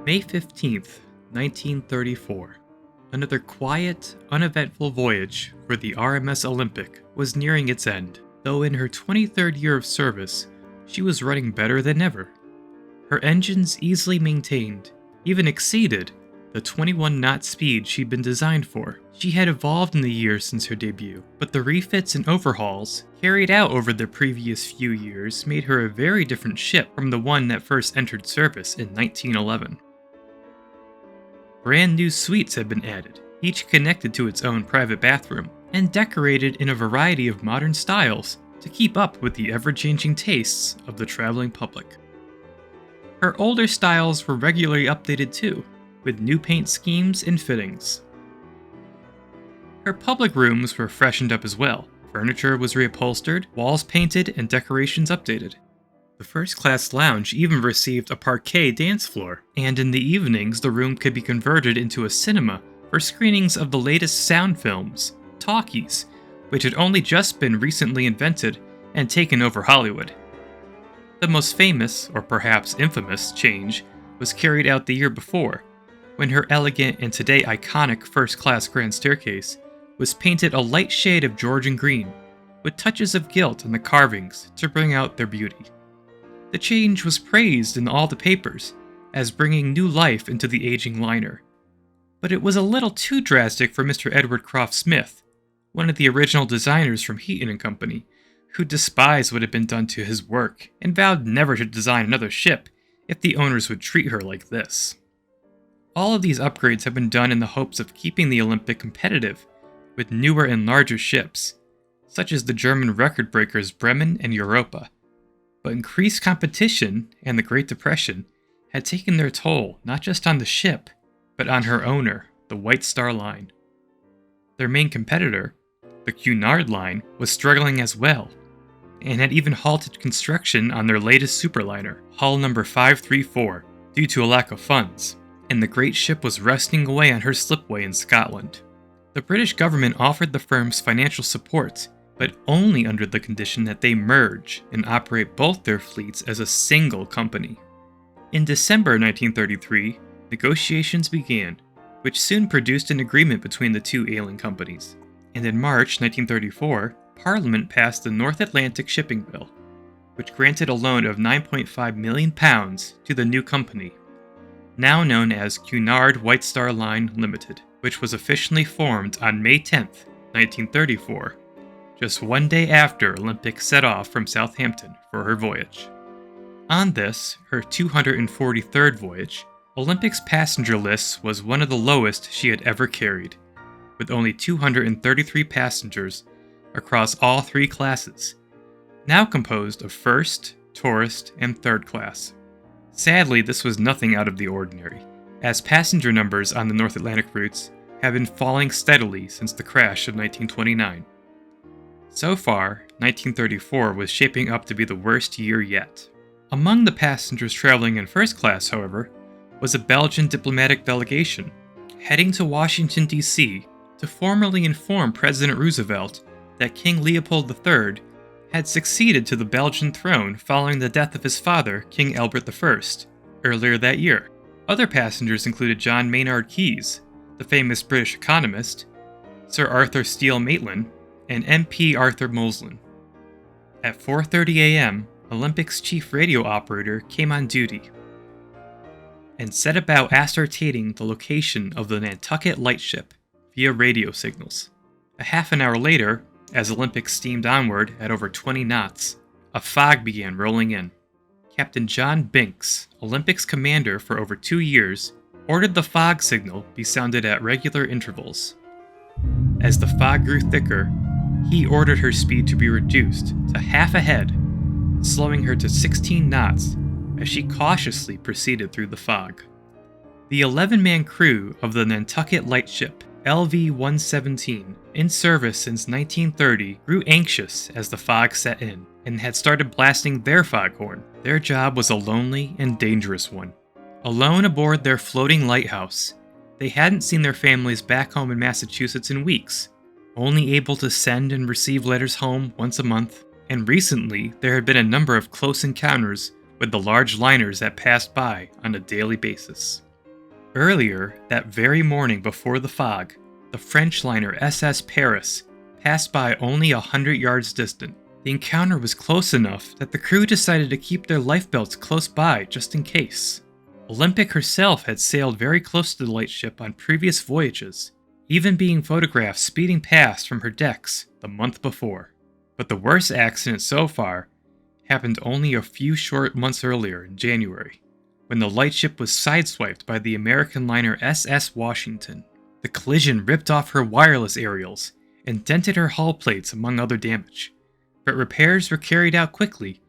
May 15th, 1934. Another quiet, uneventful voyage for the RMS Olympic was nearing its end, though in her 23rd year of service, she was running better than ever. Her engines easily maintained, even exceeded, the 21-knot speed she'd been designed for. She had evolved in the years since her debut, but the refits and overhauls carried out over the previous few years made her a very different ship from the one that first entered service in 1911. Brand new suites had been added, each connected to its own private bathroom, and decorated in a variety of modern styles to keep up with the ever-changing tastes of the traveling public. Her older styles were regularly updated too, with new paint schemes and fittings. Her public rooms were freshened up as well. Furniture was reupholstered, walls painted, and decorations updated. The first-class lounge even received a parquet dance floor, and in the evenings the room could be converted into a cinema for screenings of the latest sound films, talkies, which had only just been recently invented and taken over Hollywood. The most famous, or perhaps infamous, change was carried out the year before, when her elegant and today iconic first-class grand staircase was painted a light shade of Georgian green, with touches of gilt on the carvings to bring out their beauty. The change was praised in all the papers as bringing new life into the aging liner. But it was a little too drastic for Mr. Edward Croft Smith, one of the original designers from Heaton & Company, who despised what had been done to his work and vowed never to design another ship if the owners would treat her like this. All of these upgrades have been done in the hopes of keeping the Olympic competitive with newer and larger ships, such as the German record breakers Bremen and Europa. But increased competition and the Great Depression had taken their toll not just on the ship, but on her owner, the White Star Line. Their main competitor, the Cunard Line, was struggling as well, and had even halted construction on their latest superliner, hull number 534, due to a lack of funds, and the great ship was rusting away on her slipway in Scotland. The British government offered the firms financial support, but only under the condition that they merge and operate both their fleets as a single company. In December 1933, negotiations began, which soon produced an agreement between the two ailing companies. And in March 1934, Parliament passed the North Atlantic Shipping Bill, which granted a loan of £9.5 million to the new company, now known as Cunard White Star Line Limited, which was officially formed on May 10, 1934, just one day after Olympic set off from Southampton for her voyage. On this, her 243rd voyage, Olympic's passenger list was one of the lowest she had ever carried, with only 233 passengers across all three classes, now composed of first, tourist, and third class. Sadly, this was nothing out of the ordinary, as passenger numbers on the North Atlantic routes have been falling steadily since the crash of 1929. So far, 1934 was shaping up to be the worst year yet. Among the passengers traveling in first class, however, was a Belgian diplomatic delegation, heading to Washington, D.C. to formally inform President Roosevelt that King Leopold III had succeeded to the Belgian throne following the death of his father, King Albert I, earlier that year. Other passengers included John Maynard Keyes, the famous British economist, Sir Arthur Steele Maitland, and MP Arthur Moslin. At 4:30 a.m., Olympic's chief radio operator came on duty and set about ascertaining the location of the Nantucket Lightship via radio signals. A half an hour later, as Olympic steamed onward at over 20 knots, a fog began rolling in. Captain John Binks, Olympic's commander for over 2 years, ordered the fog signal be sounded at regular intervals. As the fog grew thicker, he ordered her speed to be reduced to half a head, slowing her to 16 knots as she cautiously proceeded through the fog. The 11-man crew of the Nantucket Lightship, LV-117, in service since 1930, grew anxious as the fog set in and had started blasting their foghorn. Their job was a lonely and dangerous one. Alone aboard their floating lighthouse, they hadn't seen their families back home in Massachusetts in weeks, only able to send and receive letters home once a month, and recently there had been a number of close encounters with the large liners that passed by on a daily basis. Earlier, that very morning before the fog, the French liner SS Paris passed by only 100 yards distant. The encounter was close enough that the crew decided to keep their lifebelts close by just in case. Olympic herself had sailed very close to the lightship on previous voyages, even being photographed speeding past from her decks the month before. But the worst accident so far happened only a few short months earlier in January, when the lightship was sideswiped by the American liner SS Washington. The collision ripped off her wireless aerials and dented her hull plates among other damage, but repairs were carried out quickly,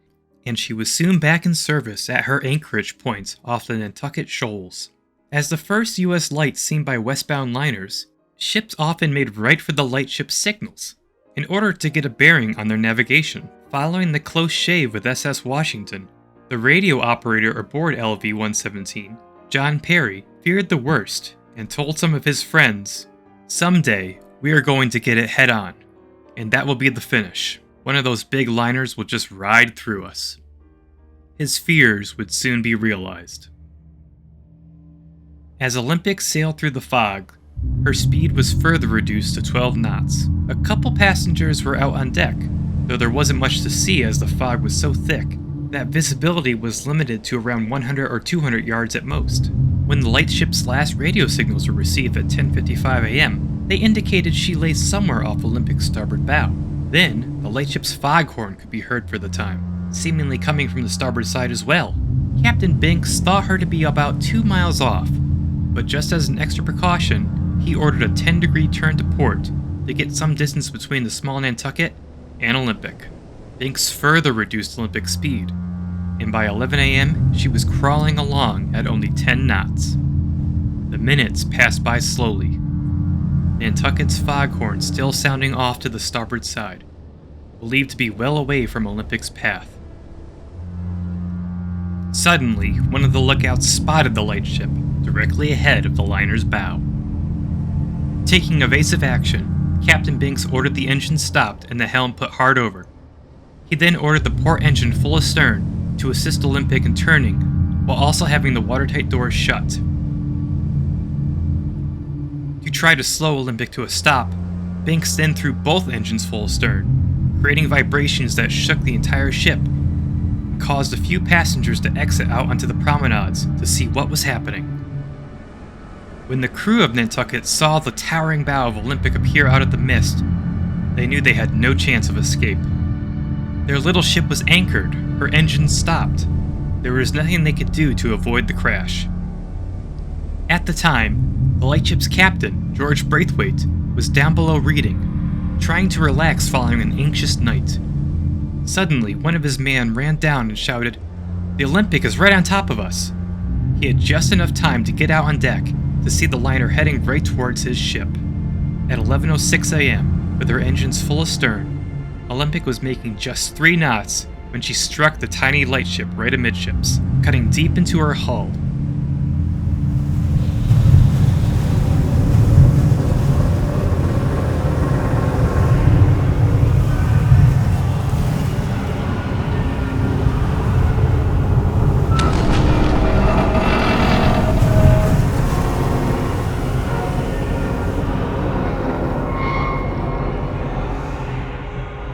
and she was soon back in service at her anchorage point off the Nantucket Shoals. As the first U.S. light seen by westbound liners, ships often made right for the lightship's signals, in order to get a bearing on their navigation. Following the close shave with SS Washington, the radio operator aboard LV-117, John Perry, feared the worst and told some of his friends, "Someday, we are going to get it head on, and that will be the finish. One of those big liners will just ride through us." His fears would soon be realized. As Olympic sailed through the fog, her speed was further reduced to 12 knots. A couple passengers were out on deck, though there wasn't much to see as the fog was so thick that visibility was limited to around 100 or 200 yards at most. When the lightship's last radio signals were received at 10:55 a.m., they indicated she lay somewhere off Olympic's starboard bow. Then, the lightship's foghorn could be heard for the time, seemingly coming from the starboard side as well. Captain Binks thought her to be about 2 miles off, but just as an extra precaution, he ordered a 10-degree turn to port to get some distance between the small Nantucket and Olympic. Binks further reduced Olympic's speed, and by 11 a.m. she was crawling along at only 10 knots. The minutes passed by slowly, Nantucket's foghorn still sounding off to the starboard side, believed to be well away from Olympic's path. Suddenly, one of the lookouts spotted the lightship directly ahead of the liner's bow. Taking evasive action, Captain Binks ordered the engine stopped and the helm put hard over. He then ordered the port engine full astern to assist Olympic in turning, while also having the watertight doors shut. To try to slow Olympic to a stop, Binks then threw both engines full astern, creating vibrations that shook the entire ship and caused a few passengers to exit out onto the promenades to see what was happening. When the crew of Nantucket saw the towering bow of Olympic appear out of the mist, they knew they had no chance of escape. Their little ship was anchored, her engines stopped. There was nothing they could do to avoid the crash. At the time, the lightship's captain, George Braithwaite, was down below reading, trying to relax following an anxious night. Suddenly, one of his men ran down and shouted, "The Olympic is right on top of us!" He had just enough time to get out on deck to see the liner heading right towards his ship. At 11:06 a.m., with her engines full astern, Olympic was making just 3 knots when she struck the tiny lightship right amidships, cutting deep into her hull.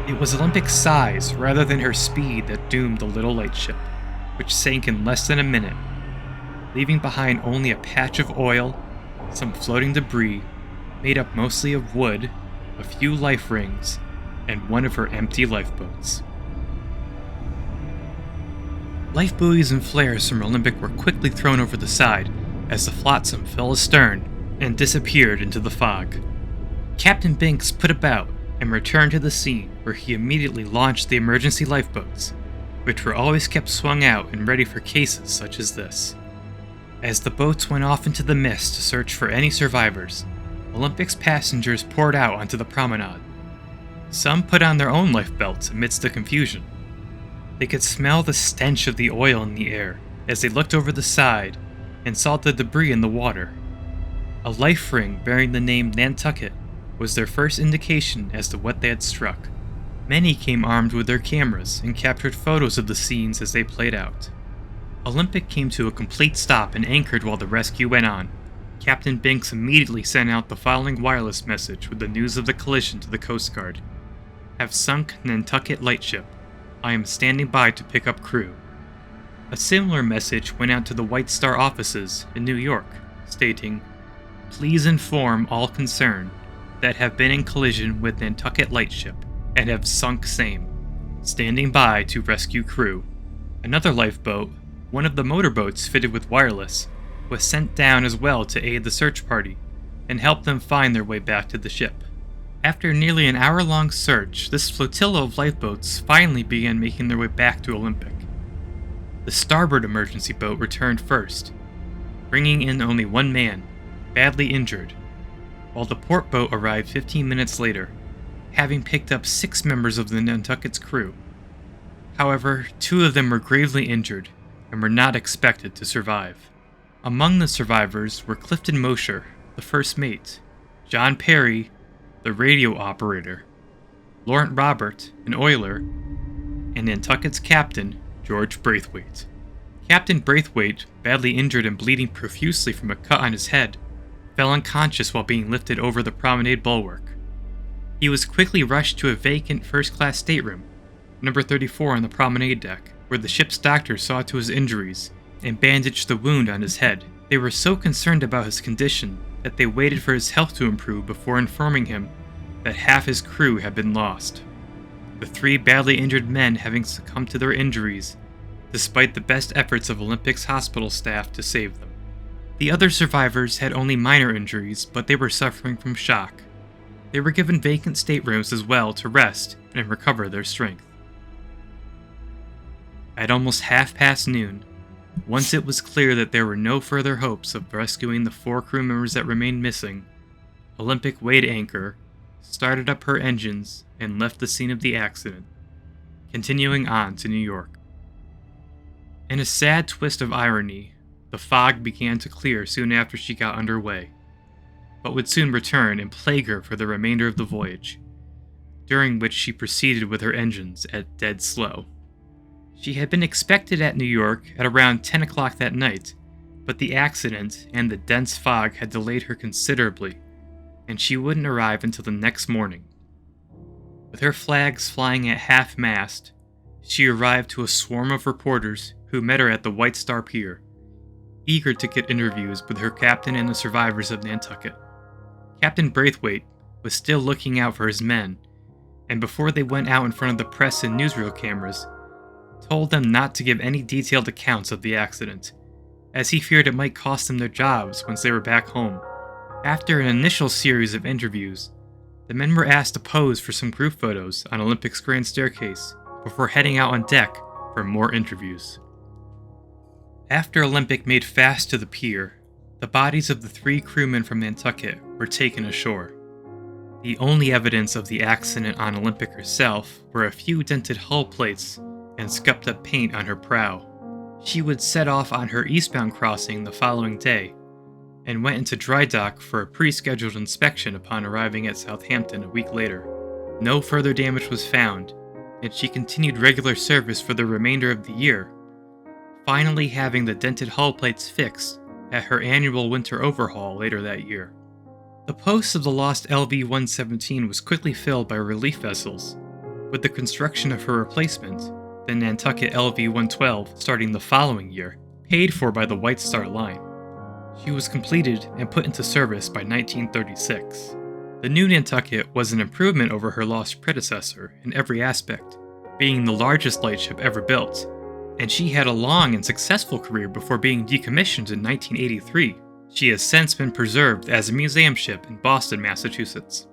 It was Olympic's size rather than her speed that doomed the little lightship, which sank in less than a minute, leaving behind only a patch of oil, some floating debris, made up mostly of wood, a few life rings, and one of her empty lifeboats. Life buoys and flares from Olympic were quickly thrown over the side as the flotsam fell astern and disappeared into the fog. Captain Binks put about and returned to the scene, where he immediately launched the emergency lifeboats, which were always kept swung out and ready for cases such as this. As the boats went off into the mist to search for any survivors, Olympic's passengers poured out onto the promenade. Some put on their own lifebelts amidst the confusion. They could smell the stench of the oil in the air as they looked over the side and saw the debris in the water. A life ring bearing the name Nantucket was their first indication as to what they had struck. Many came armed with their cameras and captured photos of the scenes as they played out. Olympic came to a complete stop and anchored while the rescue went on. Captain Binks immediately sent out the following wireless message with the news of the collision to the Coast Guard. Have sunk Nantucket Lightship. I am standing by to pick up crew. A similar message went out to the White Star offices in New York, stating, Please inform all concerned that have been in collision with Nantucket Lightship and have sunk same. Standing by to rescue crew. Another lifeboat, one of the motorboats fitted with wireless, was sent down as well to aid the search party and help them find their way back to the ship. After nearly an hour-long search, this flotilla of lifeboats finally began making their way back to Olympic. The starboard emergency boat returned first, bringing in only one man, badly injured, while the port boat arrived 15 minutes later, having picked up 6 members of the Nantucket's crew. However, 2 of them were gravely injured and were not expected to survive. Among the survivors were Clifton Mosher, the first mate, John Perry, the radio operator, Laurent Robert, an oiler, and Nantucket's captain, George Braithwaite. Captain Braithwaite, badly injured and bleeding profusely from a cut on his head, fell unconscious while being lifted over the promenade bulwark. He was quickly rushed to a vacant first-class stateroom, number 34 on the promenade deck, where the ship's doctor saw to his injuries and bandaged the wound on his head. They were so concerned about his condition that they waited for his health to improve before informing him that half his crew had been lost. The 3 badly injured men having succumbed to their injuries, despite the best efforts of Olympic's hospital staff to save them. The other survivors had only minor injuries, but they were suffering from shock. They were given vacant staterooms as well to rest and recover their strength. At almost noon, once it was clear that there were no further hopes of rescuing the 4 crew members that remained missing, Olympic weighed anchor, started up her engines, and left the scene of the accident, continuing on to New York. In a sad twist of irony, the fog began to clear soon after she got underway, but would soon return and plague her for the remainder of the voyage, during which she proceeded with her engines at dead slow. She had been expected at New York at around 10 o'clock that night, but the accident and the dense fog had delayed her considerably, and she wouldn't arrive until the next morning. With her flags flying at half-mast, she arrived to a swarm of reporters who met her at the White Star Pier, eager to get interviews with her captain and the survivors of Nantucket. Captain Braithwaite was still looking out for his men, and before they went out in front of the press and newsreel cameras, told them not to give any detailed accounts of the accident, as he feared it might cost them their jobs once they were back home. After an initial series of interviews, the men were asked to pose for some group photos on Olympic's grand staircase before heading out on deck for more interviews. After Olympic made fast to the pier, the bodies of the 3 crewmen from Nantucket were taken ashore. The only evidence of the accident on Olympic herself were a few dented hull plates and scuffed up paint on her prow. She would set off on her eastbound crossing the following day, and went into dry dock for a pre-scheduled inspection upon arriving at Southampton a week later. No further damage was found, and she continued regular service for the remainder of the year, finally having the dented hull plates fixed at her annual winter overhaul later that year. The post of the lost LV-117 was quickly filled by relief vessels, with the construction of her replacement, the Nantucket LV-112, starting the following year, paid for by the White Star Line. She was completed and put into service by 1936. The new Nantucket was an improvement over her lost predecessor in every aspect, being the largest lightship ever built, and she had a long and successful career before being decommissioned in 1983. She has since been preserved as a museum ship in Boston, Massachusetts.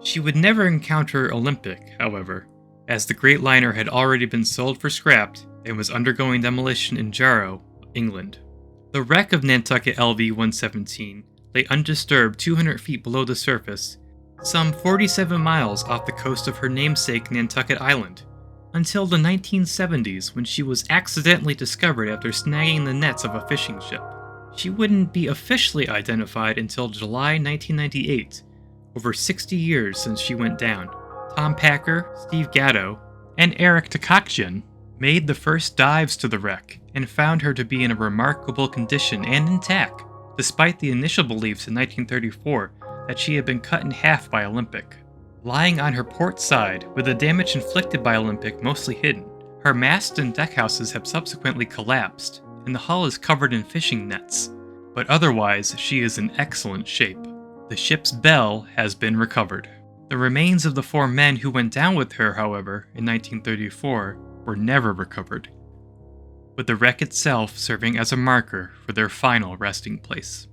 She would never encounter Olympic, however, as the great liner had already been sold for scrap and was undergoing demolition in Jarrow, England. The wreck of Nantucket LV-117 lay undisturbed 200 feet below the surface, some 47 miles off the coast of her namesake Nantucket Island, until the 1970s when she was accidentally discovered after snagging the nets of a fishing ship. She wouldn't be officially identified until July 1998, over 60 years since she went down. Tom Packer, Steve Gatto, and Eric Takakshian made the first dives to the wreck and found her to be in a remarkable condition and intact, despite the initial beliefs in 1934 that she had been cut in half by Olympic. Lying on her port side, with the damage inflicted by Olympic mostly hidden, her masts and deckhouses have subsequently collapsed, and the hull is covered in fishing nets, but otherwise she is in excellent shape. The ship's bell has been recovered. The remains of the 4 men who went down with her, however, in 1934 were never recovered, with the wreck itself serving as a marker for their final resting place.